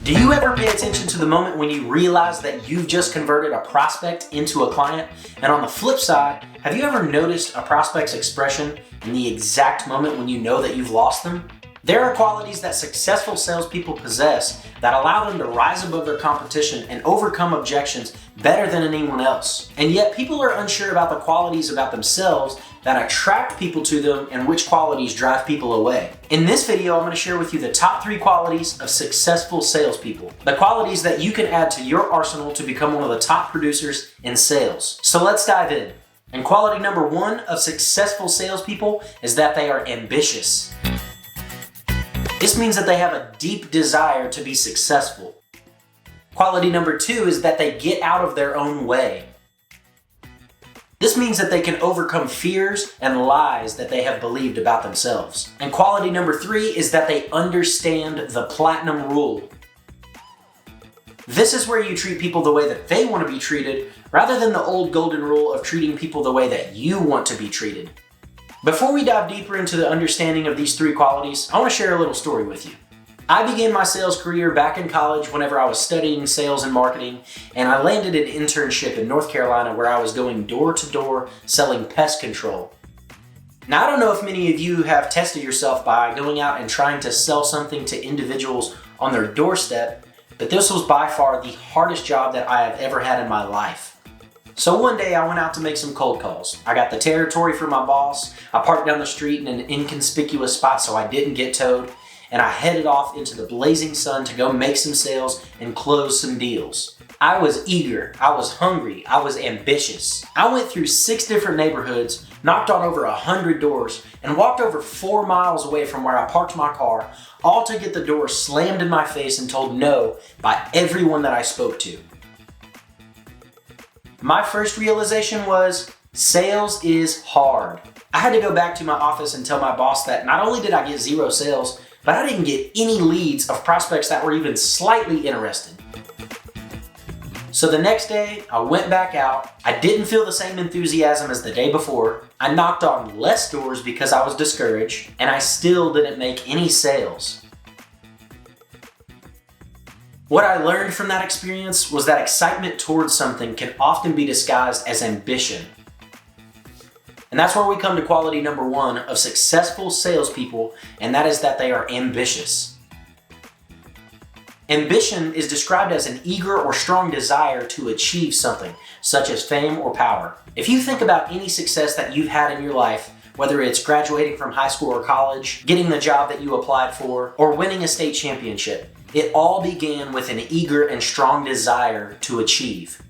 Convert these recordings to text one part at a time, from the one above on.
Do you ever pay attention to the moment when you realize that you've just converted a prospect into a client? And on the flip side, have you ever noticed a prospect's expression in the exact moment when you know that you've lost them? There are qualities that successful salespeople possess that allow them to rise above their competition and overcome objections better than anyone else. And yet people are unsure about the qualities about themselves that attract people to them and which qualities drive people away. In this video, I'm going to share with you the top 3 qualities of successful salespeople. The qualities that you can add to your arsenal to become one of the top producers in sales. So let's dive in. And quality number 1 of successful salespeople is that they are ambitious. This means that they have a deep desire to be successful. Quality number 2 is that they get out of their own way. This means that they can overcome fears and lies that they have believed about themselves. And quality number 3 is that they understand the platinum rule. This is where you treat people the way that they want to be treated, rather than the old golden rule of treating people the way that you want to be treated. Before we dive deeper into the understanding of these 3 qualities, I want to share a little story with you. I began my sales career back in college whenever I was studying sales and marketing, and I landed an internship in North Carolina where I was going door to door selling pest control. Now, I don't know if many of you have tested yourself by going out and trying to sell something to individuals on their doorstep, but this was by far the hardest job that I have ever had in my life. So one day I went out to make some cold calls. I got the territory for my boss, I parked down the street in an inconspicuous spot so I didn't get towed, and I headed off into the blazing sun to go make some sales and close some deals. I was eager, I was hungry, I was ambitious. I went through 6 different neighborhoods, knocked on over 100 doors, and walked over 4 miles away from where I parked my car, all to get the door slammed in my face and told no by everyone that I spoke to. My first realization was, sales is hard. I had to go back to my office and tell my boss that not only did I get 0 sales, but I didn't get any leads of prospects that were even slightly interested. So the next day, I went back out. I didn't feel the same enthusiasm as the day before. I knocked on less doors because I was discouraged, and I still didn't make any sales. What I learned from that experience was that excitement towards something can often be disguised as ambition. And that's where we come to quality number 1 of successful salespeople, and that is that they are ambitious. Ambition is described as an eager or strong desire to achieve something, such as fame or power. If you think about any success that you've had in your life, whether it's graduating from high school or college, getting the job that you applied for, or winning a state championship, it all began with an eager and strong desire to achieve.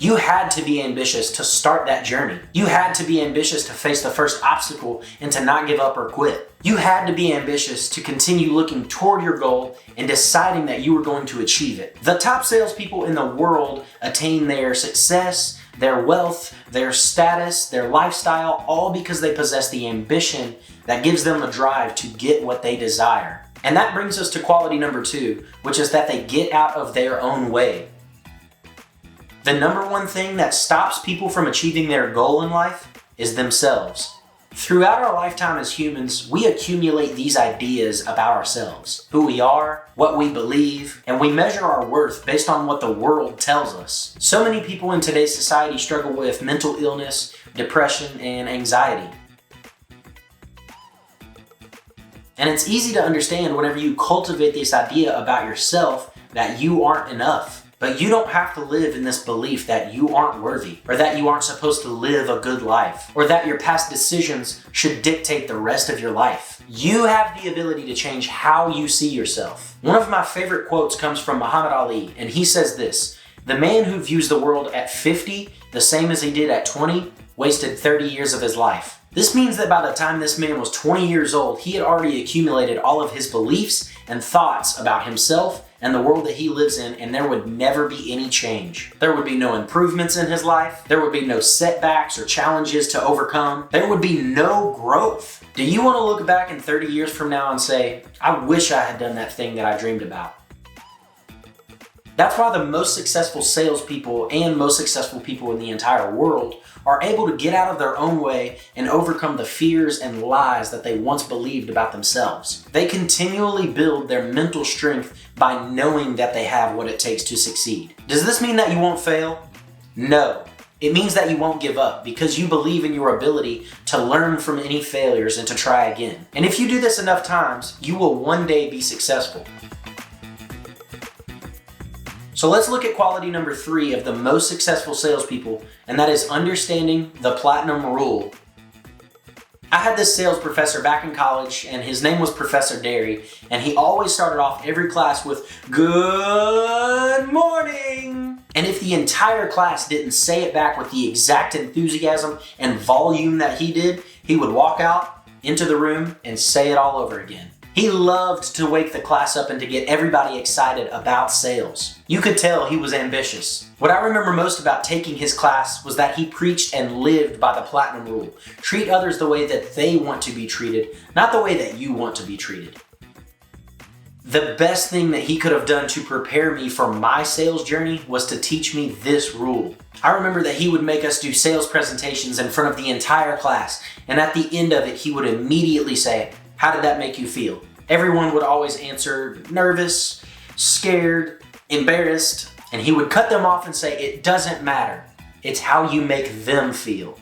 You had to be ambitious to start that journey. You had to be ambitious to face the first obstacle and to not give up or quit. You had to be ambitious to continue looking toward your goal and deciding that you were going to achieve it. The top salespeople in the world attain their success, their wealth, their status, their lifestyle, all because they possess the ambition that gives them the drive to get what they desire. And that brings us to quality number 2, which is that they get out of their own way. The number 1 thing that stops people from achieving their goal in life is themselves. Throughout our lifetime as humans, we accumulate these ideas about ourselves, who we are, what we believe, and we measure our worth based on what the world tells us. So many people in today's society struggle with mental illness, depression, and anxiety. And it's easy to understand whenever you cultivate this idea about yourself that you aren't enough. But you don't have to live in this belief that you aren't worthy, or that you aren't supposed to live a good life, or that your past decisions should dictate the rest of your life. You have the ability to change how you see yourself. One of my favorite quotes comes from Muhammad Ali, and he says this: "The man who views the world at 50 the same as he did at 20 wasted 30 years of his life." This means that by the time this man was 20 years old, he had already accumulated all of his beliefs and thoughts about himself and the world that he lives in, and there would never be any change. There would be no improvements in his life. There would be no setbacks or challenges to overcome. There would be no growth. Do you want to look back in 30 years from now and say, I wish I had done that thing that I dreamed about? That's why the most successful salespeople and most successful people in the entire world are able to get out of their own way and overcome the fears and lies that they once believed about themselves. They continually build their mental strength by knowing that they have what it takes to succeed. Does this mean that you won't fail? No. It means that you won't give up because you believe in your ability to learn from any failures and to try again. And if you do this enough times, you will one day be successful. So let's look at quality number 3 of the most successful salespeople, and that is understanding the platinum rule. I had this sales professor back in college, and his name was Professor Derry, and he always started off every class with, "Good morning." And if the entire class didn't say it back with the exact enthusiasm and volume that he did, he would walk out into the room and say it all over again. He loved to wake the class up and to get everybody excited about sales. You could tell he was ambitious. What I remember most about taking his class was that he preached and lived by the platinum rule. Treat others the way that they want to be treated, not the way that you want to be treated. The best thing that he could have done to prepare me for my sales journey was to teach me this rule. I remember that he would make us do sales presentations in front of the entire class, and at the end of it, he would immediately say, "How did that make you feel?" Everyone would always answer nervous, scared, embarrassed, and he would cut them off and say, "It doesn't matter. It's how you make them feel."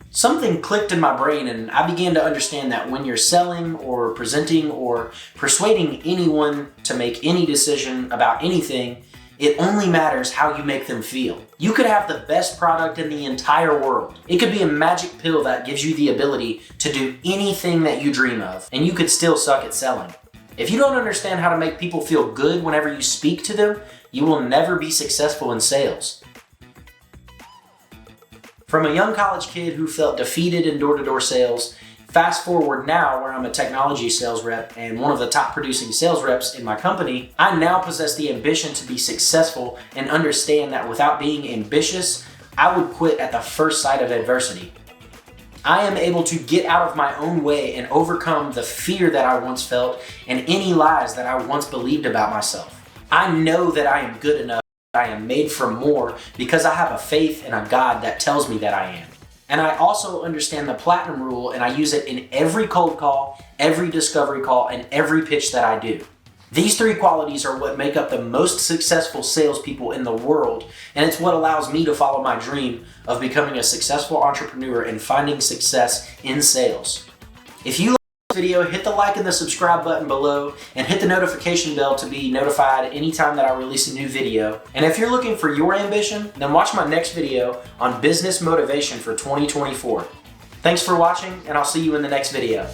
Something clicked in my brain, and I began to understand that when you're selling or presenting or persuading anyone to make any decision about anything, it only matters how you make them feel. You could have the best product in the entire world. It could be a magic pill that gives you the ability to do anything that you dream of, and you could still suck at selling. If you don't understand how to make people feel good whenever you speak to them, you will never be successful in sales. From a young college kid who felt defeated in door-to-door sales, fast forward now where I'm a technology sales rep and one of the top producing sales reps in my company, I now possess the ambition to be successful and understand that without being ambitious, I would quit at the first sight of adversity. I am able to get out of my own way and overcome the fear that I once felt and any lies that I once believed about myself. I know that I am good enough, I am made for more because I have a faith in a God that tells me that I am. And I also understand the platinum rule, and I use it in every cold call, every discovery call, and every pitch that I do. These 3 qualities are what make up the most successful salespeople in the world, and it's what allows me to follow my dream of becoming a successful entrepreneur and finding success in sales. If you like this video, hit the like and the subscribe button below, and hit the notification bell to be notified anytime that I release a new video. And if you're looking for your ambition, then watch my next video on business motivation for 2024. Thanks for watching, and I'll see you in the next video.